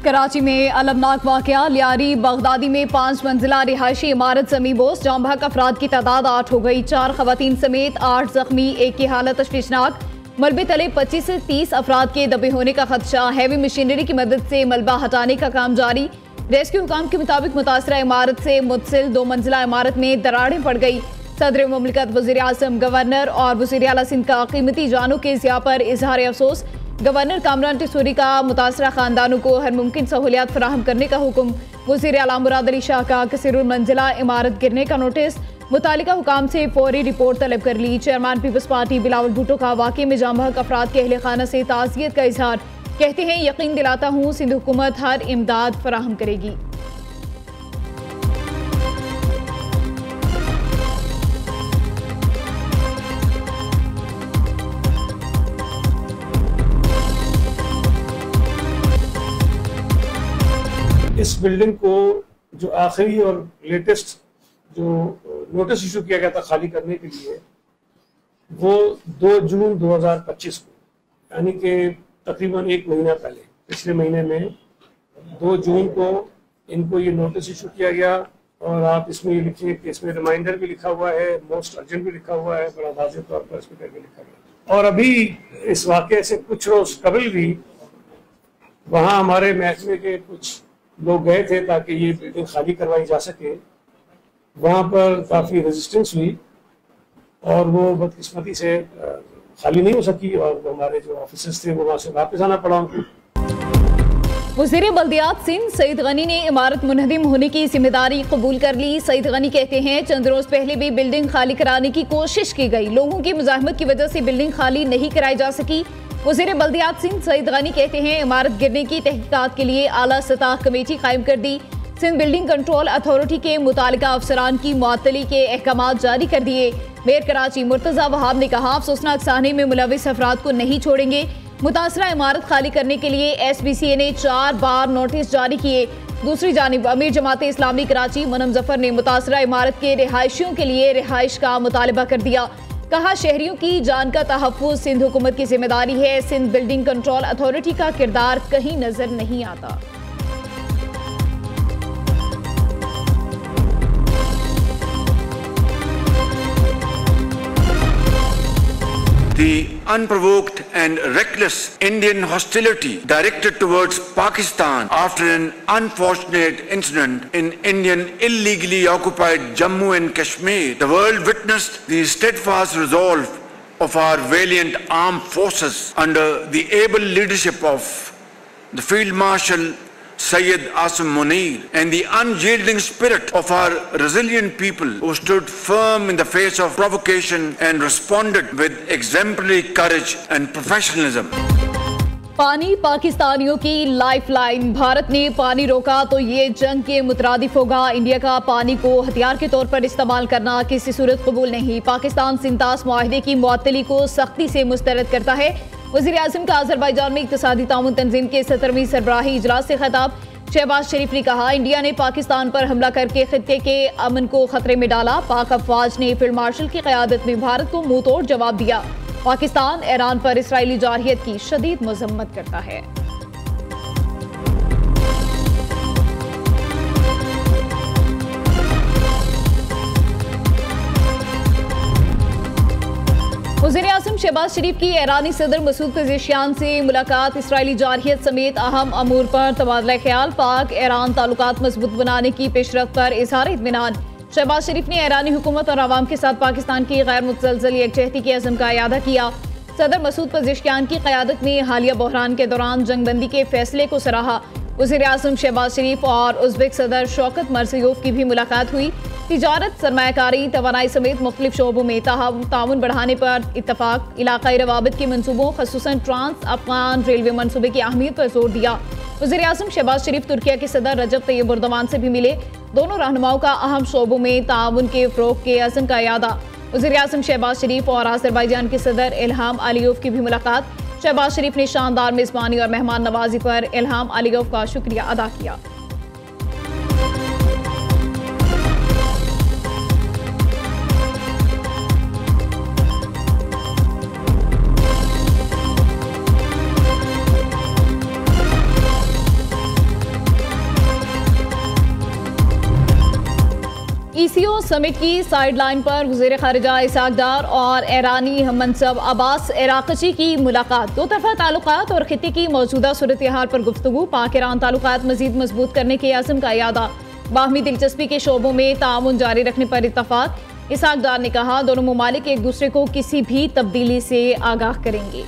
कराची में अलमनाक वाकया, लियारी बगदादी में 5 मंजिला रिहायशी इमारत जमी बोस, जाम बहक अफराद की तादाद 8 हो गई। 4 खवातीन समेत 8 जख्मी, एक की हालत तशवीशनाक। मलबे तले 25 से 30 अफराद के दबे होने का खदशा। हैवी मशीनरी की मदद से मलबा हटाने का काम जारी। रेस्क्यू हुकाम के मुताबिक मुतासरा इमारत से मुतसिल 2 मंजिला इमारत में दरारें पड़ गई। सदर मुमलिकत, वज़ीर आज़म, गवर्नर और वज़ीर आला सिंध का कीमती जानों के ज़िया पर इजहार अफसोस। गवर्नर कामरान टिसूरी का मुतासरा खानदानों को हर मुमकिन सहूलियात फराहम करने का हुक्म। वज़ीर आला मुराद अली शाह का कसीरुल मंजिला इमारत गिरने का नोटिस। मुतालिका हुकाम से फौरी रिपोर्ट तलब कर ली। चेयरमैन पीपल्स पार्टी बिलावल भुट्टो का वाक़े में जाम बहक अफराद के अहले खाना से ताज़ियत का इजहार। कहते हैं, यकीन दिलाता हूँ सिंध हुकूमत हर इमदाद फराहम करेगी। इस बिल्डिंग को जो आखिरी और लेटेस्ट जो नोटिस इशू किया गया था खाली करने के लिए, वो 2 जून 2025 को, यानी कि तकरीबन 1 महीना पहले, पिछले महीने में 2 जून को इनको ये नोटिस इशू किया गया। और आप इसमें ये लिखिए कि इसमें रिमाइंडर भी लिखा हुआ है, मोस्ट अर्जेंट भी लिखा हुआ है, बड़ा वाज़ेह तौर पर इसमें करके लिखा गया। और अभी इस वाक़े से कुछ रोज कबल भी वहाँ हमारे महकमे के कुछ लोग गए थे ताकि ये बिल्डिंग खाली करवाई जा सके। वहाँ पर काफ़ी रेजिस्टेंस हुई और वो बदकिस्मती से खाली नहीं हो सकी और हमारे जो ऑफिसर्स थे वो वहाँ से वापस आना पड़ा उनको। वज़ीर बल्दियात सिंध सईद गनी ने इमारत मुनहदिम होने की जिम्मेदारी कबूल कर ली। सईद गनी कहते हैं, चंद रोज पहले भी बिल्डिंग खाली कराने की कोशिश की गई, लोगों की मुजाहमत की वजह से बिल्डिंग खाली नहीं कराई जा सकी। वज़ीर बल्दियात सिंध सईद गनी कहते हैं, इमारत गिरने की तहकीकात के लिए आला सतह कमेटी कायम कर दी। सिंध बिल्डिंग कंट्रोल अथॉरिटी के मुतालिका अफसरान की मुअत्तली के अहकाम जारी कर दिए। मेयर कराची मुर्तज़ा वहाब ने कहा, अफसोसनाक साहने में मुलविस अफराद को नहीं छोड़ेंगे। मुतासरा इमारत खाली करने के लिए SBCA ने 4 बार नोटिस जारी किए। दूसरी जानिब अमीर जमात इस्लामी कराची मुनम जफर ने मुतासरा इमारत के रिहायशियों के लिए रिहाइश का मुतालबा कर दिया। कहा, शहरियों की जान का तहफ़्फ़ुज़ सिंध हुकूमत की जिम्मेदारी है। सिंध बिल्डिंग कंट्रोल अथॉरिटी का किरदार कहीं नजर नहीं आता। The unprovoked and reckless Indian hostility directed towards Pakistan after an unfortunate incident in Indian illegally occupied Jammu and Kashmir, the world witnessed the steadfast resolve of our valiant armed forces under the able leadership of the Field Marshal Sayyid Asim Munir and the unyielding spirit of our resilient people who stood firm in the face of provocation and responded with exemplary courage and professionalism. पानी पाकिस्तानियों की lifeline, Bharat ने पानी रोका तो ये जंग के मुतरादिफ होगा। इंडिया का पानी को हथियार के तौर पर इस्तेमाल करना किसी सूरत कबूल नहीं। पाकिस्तान सिंतास मुआहदे की मुअत्तली को सख्ती से मुस्तरद करता है। वज़ीर आज़म का अज़रबैजान में इक़्तिसादी ताउन तंज़ीम के 17वीं सरबराही इजलास से खिताब। शहबाज शरीफ ने कहा, इंडिया ने पाकिस्तान पर हमला करके खित्ते के अमन को खतरे में डाला। पाक अफवाज ने फील्ड मार्शल की क़यादत में भारत को मुंह तोड़ जवाब दिया। पाकिस्तान ईरान पर इसराइली जारहियत की शदीद मज़म्मत करता है। वज़ीर आज़म शहबाज शरीफ की ईरानी सदर मसूद पेज़ेशियान से मुलाकात। इसराइली जारहियत समेत अहम अमूर पर तबादला ख्याल। पाक ईरान ताल्लुकात मजबूत बनाने की पेशरफ्त पर इज़हार इत्मीनान। शहबाज शरीफ ने ईरानी हुकूमत और अवाम के साथ पाकिस्तान की गैर मुतज़लज़ल यकजहती के अज़्म का इयादा किया। सदर मसूद पेज़ेशियान की क़यादत में हालिया बहरान के दौरान जंगबंदी के फैसले को सराहा। वज़ीर आज़म शहबाज शरीफ और उज़्बेक सदर शौकत मिर्ज़ियोयेव की भी मुलाकात हुई। तिजारत, सरमायाकारी, तवानाई समेत मुख्तलिफ शोबों में ताउन बढ़ाने पर इत्तफाक। इलाक़ाई रवाबित के मनसूबों ख़ुसूसन ट्रांस अफ़गान रेलवे मनसूबे की अहमियत पर जोर दिया। वज़ीर आज़म शहबाज शरीफ तुर्किया के सदर रजब तैयब एर्दोगान से भी मिले। दोनों रहनुमाओं का अहम शोबों में ताउन के फ़रोग़ के अज़्म का इयादा। वज़ीर आज़म शहबाज शरीफ और अज़रबैजान के सदर इल्हाम अलीयोव की भी मुलाकात। शहबाज शरीफ ने शानदार मेज़बानी और मेहमान नवाजी पर इल्हाम अलीयोव का शुक्रिया अदा किया। ECO समिट की साइडलाइन पर वज़ीर ख़ारिजा इसहाक़ डार और ईरानी मनसब अब्बास अराक़ची की मुलाकात। दो तरफ़ा ताल्लुक़ात और ख़ित्ते की मौजूदा सूरत हाल पर गुफ्तगू। पाक ईरान ताल्लुक़ात मज़ीद मजबूत करने के अज़्म का इरादा। बाहमी दिलचस्पी के शोबों में ताउन जारी रखने पर इत्तफ़ाक़। इसहाक़ डार ने कहा, दोनों ममालिक एक दूसरे को किसी भी तब्दीली से आगाह करेंगे।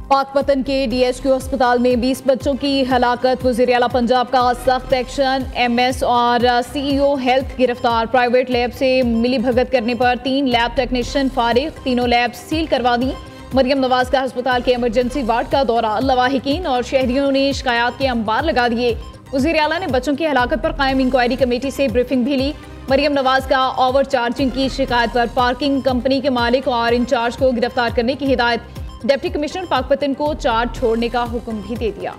पाकपतन के DHQ अस्पताल में 20 बच्चों की हलाकत। वज़ीर आला पंजाब का सख्त एक्शन। MS और CEO हेल्थ गिरफ्तार। प्राइवेट लैब से मिली भगत करने पर 3 लैब टेक्नीशियन फारिग। तीनों लैब सील करवा दी। मरियम नवाज का अस्पताल के इमरजेंसी वार्ड का दौरा। लवाहिकीन और शहरियों ने शिकायत के अंबार लगा दिए। वज़ीर आला ने बच्चों की हलाकत पर कायम इंक्वायरी कमेटी से ब्रीफिंग भी ली। मरियम नवाज का ओवर चार्जिंग की शिकायत पर पार्किंग कंपनी के मालिक और इंचार्ज को गिरफ्तार करने की हिदायत। डिप्टी कमिश्नर पाकपतन को चार्ज छोड़ने का हुक्म भी दे दिया।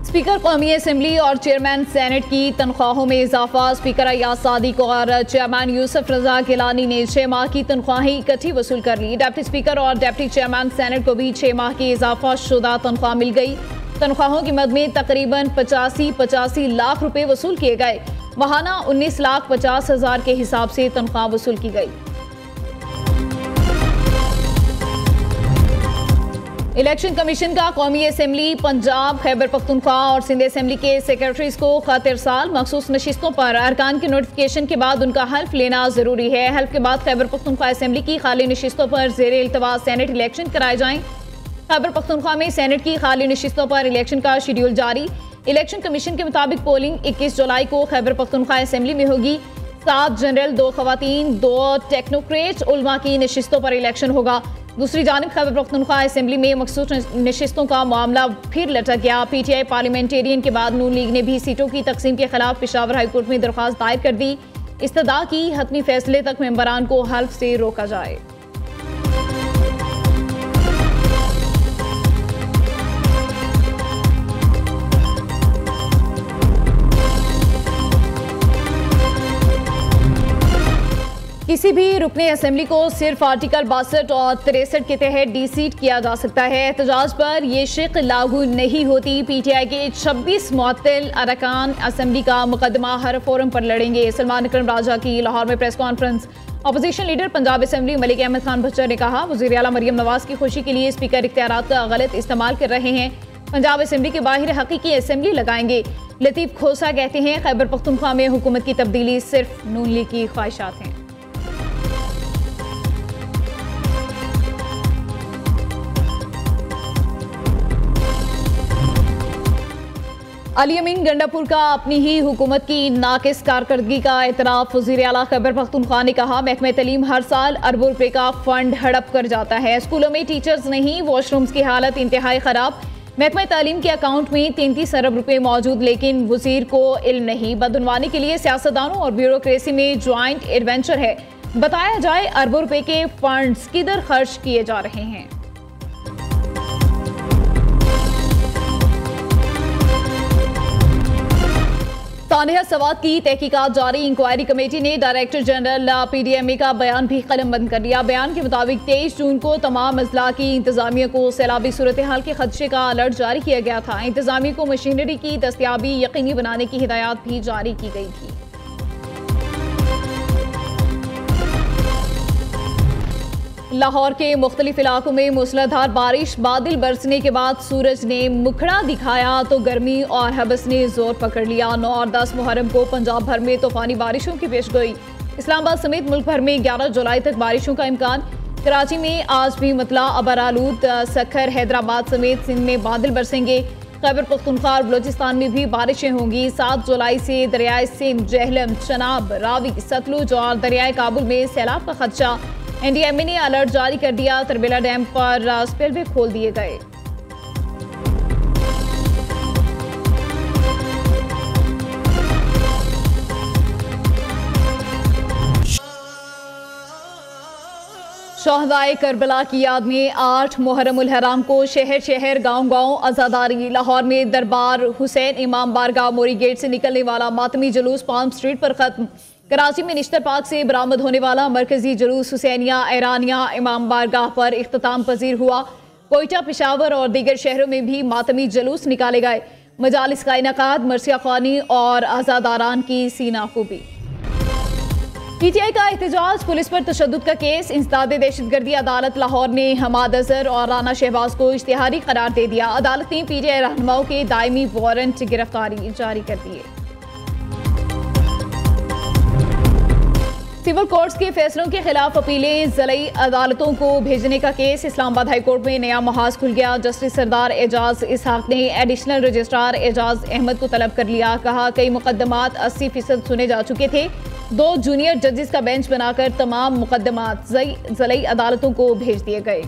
स्पीकर कौमी असेंबली और चेयरमैन सेनेट की तनख्वाहों में इजाफा। स्पीकर अयाज सादिक और चेयरमैन यूसुफ रजा गिलानी ने 6 माह की तनख्वाहें इकट्ठी वसूल कर ली। डिप्टी स्पीकर और डिप्टी चेयरमैन सेनेट को भी 6 माह की इजाफा शुदा तनख्वाह मिल गई। तनख्वाहों की मद में तकरीबन 85 लाख रुपए वसूल किए गए। वहाना 19,50,000 के हिसाब से तनख्वाह वसूल की गई। इलेक्शन कमीशन का कौमी असेंबली, पंजाब, खैबर पख्तूनख्वा और सिंध असेंबली के सेक्रेटरीज को खत इरसाल। मखसूस नशिस्तों पर अरकान के नोटिफिकेशन के बाद उनका हल्फ लेना जरूरी है। हल्फ के बाद खैबर पख्तूनख्वा असेंबली की खाली नशिस्तों पर ज़ेरे इल्तवा सेनेट इलेक्शन कराए जाएं। खैबर पख्तूनख्वा में सेनेट की खाली नशिस्तों पर इलेक्शन का शेड्यूल जारी। इलेक्शन कमीशन के मुताबिक पोलिंग 21 जुलाई को खैबर पख्तूनख्वा असेंबली में होगी। 7 जनरल, 2 खवातीन, 2 टेक्नोक्रेट उलमा की नशिस्तों पर इलेक्शन होगा। दूसरी जानिब खैबर पख्तूनख्वा असेंबली में मखसूस नशिस्तों का मामला फिर लटक गया। PTI पार्लियामेंटेरियन के बाद नून लीग ने भी सीटों की तकसीम के खिलाफ पेशावर हाईकोर्ट में दरख्वास्त दायर कर दी। इस्तदा की हतमी फैसले तक मेंबरान को हल्फ से रोका जाए। किसी भी रुकने असेंबली को सिर्फ आर्टिकल 62 और 63 के तहत डीसीट किया जा सकता है। एहतजाज पर यह शिक लागू नहीं होती। PTI के 26 मुअत्तल अरकान असेंबली का मुकदमा हर फोरम पर लड़ेंगे। सलमान अकरम राजा की लाहौर में press conference. Opposition leader Punjab assembly Malik Ahmad Khan Bhachar ने कहा, वज़ीर आला मरियम नवाज की खुशी के लिए स्पीकर इख्तियारात का गलत इस्तेमाल कर रहे हैं। पंजाब असेंबली के बाहर हकीकी असेंबली लगाएंगे। लतीफ खोसा कहते हैं, खैबर पख्तूनख्वा में हुकूमत की तब्दीली सिर्फ नून लीग की ख्वाहिशात हैं। अली अमीन गंडापुर का अपनी ही हुकूमत की नाकिस कारकर्दगी का एतराफ़। वज़ीर आला खैबर पख्तूनख्वा ने कहा, महकमे तलीम हर साल अरबों रुपए का फंड हड़प कर जाता है। स्कूलों में टीचर्स नहीं, वॉशरूम्स की हालत इंतहाई ख़राब। महकमे तालीम के अकाउंट में 33 अरब रुपए मौजूद, लेकिन वज़ीर को इल्म नहीं। बदउनवानी के लिए सियासतदानों और ब्यूरोक्रेसी में ज्वाइंट एडवेंचर है। बताया जाए अरबों रुपए के फंड्स किधर खर्च किए जा रहे हैं। तानिया सवाद की तहकीकात जारी। इंक्वायरी कमेटी ने डायरेक्टर जनरल PDMA का बयान भी कलमबंद कर लिया। बयान के मुताबिक 23 जून को तमाम अजला की इंतजामिया को सैलाबी सूरत हाल के खदशे का अलर्ट जारी किया गया था। इंतजामिया को मशीनरी की दस्तियाबी यकीनी बनाने की हिदायत भी जारी की गई थी। लाहौर के मुख्तलिफ इलाकों में मूसलाधार बारिश। बादल बरसने के बाद सूरज ने मुखड़ा दिखाया तो गर्मी और हबस ने जोर पकड़ लिया। 9 और 10 मुहर्रम को पंजाब भर में तूफानी बारिशों की पेशगोई। इस्लामाबाद समेत मुल्क भर में 11 जुलाई तक बारिशों का इम्कान। कराची में आज भी मतला अबर आलूद। सखर, हैदराबाद समेत सिंध में बादल बरसेंगे। खैबर पख्तूनख्वा और बलोचिस्तान में भी बारिशें होंगी। 7 जुलाई से दरियाए सिंध, जेहलम, चनाब, रावी, सतलुज और दरियाए काबुल में सैलाब का खदशा। NDMA ने अलर्ट जारी कर दिया। तरबेला डैम पर स्पिलवे खोल दिए गए। शहदाए करबला की याद में 8 मुहर्रम उल हराम को शहर शहर गांव गांव आज़ादारी। लाहौर में दरबार हुसैन इमाम बारगाह मोरी गेट से निकलने वाला मातमी जुलूस पाल्म स्ट्रीट पर खत्म। कराची में निश्तर पार्क से बरामद होने वाला मरकजी जुलूस हुसैनिया ईरानिया इमाम बारगाह पर इख्तिताम पजीर हुआ। कोयटा, पेशावर और दीगर शहरों में भी मातमी जुलूस निकाले गए। मजालिस का इनेकाद, मरसिया खानी और आज़ादारान की सीनाखूबी। PTI का एहतजाज, पुलिस पर तशद्दुद का केस। इंसदाद दहशतगर्दी अदालत लाहौर ने हमाद अजहर और राना शहबाज को इश्तिहारी करार दे दिया। अदालत ने PTI रहनुमाओं के दायमी वारंट गिरफ्तारी जारी कर दिए। सिविल कोर्ट्स के फैसलों के खिलाफ अपीलें, ज़िली अदालतों को भेजने का केस। इस्लामाबाद हाई कोर्ट में नया महाज खुल गया। जस्टिस सरदार एजाज इसहाक ने एडिशनल रजिस्ट्रार एजाज अहमद को तलब कर लिया। कहा कई मुकदमात 80% सुने जा चुके थे। 2 जूनियर जजेस का बेंच बनाकर तमाम मुकदमात ज़िली अदालतों को भेज दिए गए।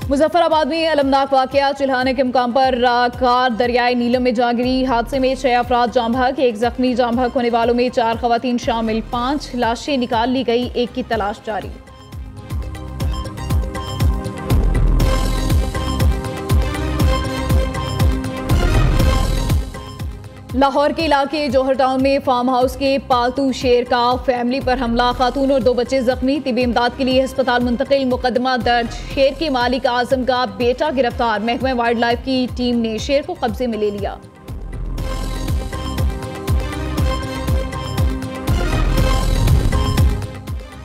मुजफ्फराबाद में अलमनाक वाकया, चिल्हाने के मुकाम पर कार दरियाए नीलम में जा गिरी। हादसे में 6 अफराद जाम बहक, 1 जख्मी। जाम बहक होने वालों में 4 खवातीन शामिल। 5 लाशें निकाल ली गई, 1 की तलाश जारी। लाहौर के इलाके जौहर टाउन में फार्म हाउस के पालतू शेर का फैमिली पर हमला, खातून और 2 बच्चे जख्मी। तिबी इमदाद के लिए अस्पताल मुंतकिल, मुकदमा दर्ज। शेर के मालिक आजम का बेटा गिरफ्तार। महकमा वाइल्ड लाइफ की टीम ने शेर को कब्जे में ले लिया।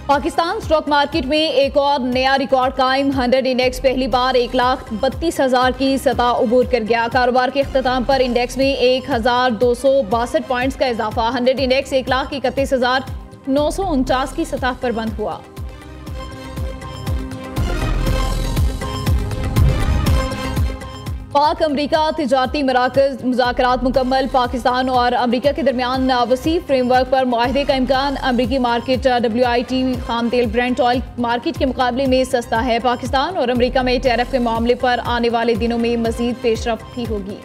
पाकिस्तान स्टॉक मार्केट में एक और नया रिकॉर्ड कायम। 100 इंडेक्स पहली बार 1,32,000 की सतह उबूर कर गया। कारोबार के इख्तिताम पर इंडेक्स में 1,262 पॉइंट्स का इजाफा। 100 इंडेक्स 1,31,949 की सतह पर बंद हुआ। पाक अमरीका तिजारती मराकज मुज़ाकरात मुकम्मल। पाकिस्तान और अमरीका के दरमियान वसी फ्रेमवर्क पर मुआहदे का इम्कान। अमरीकी मार्केट WIT खाम तेल ब्रेंट ऑयल मार्केट के मुकाबले में सस्ता है। पाकिस्तान और अमरीका में टैरिफ के मामले पर आने वाले दिनों में मजीद पेशरफ्त भी होगी।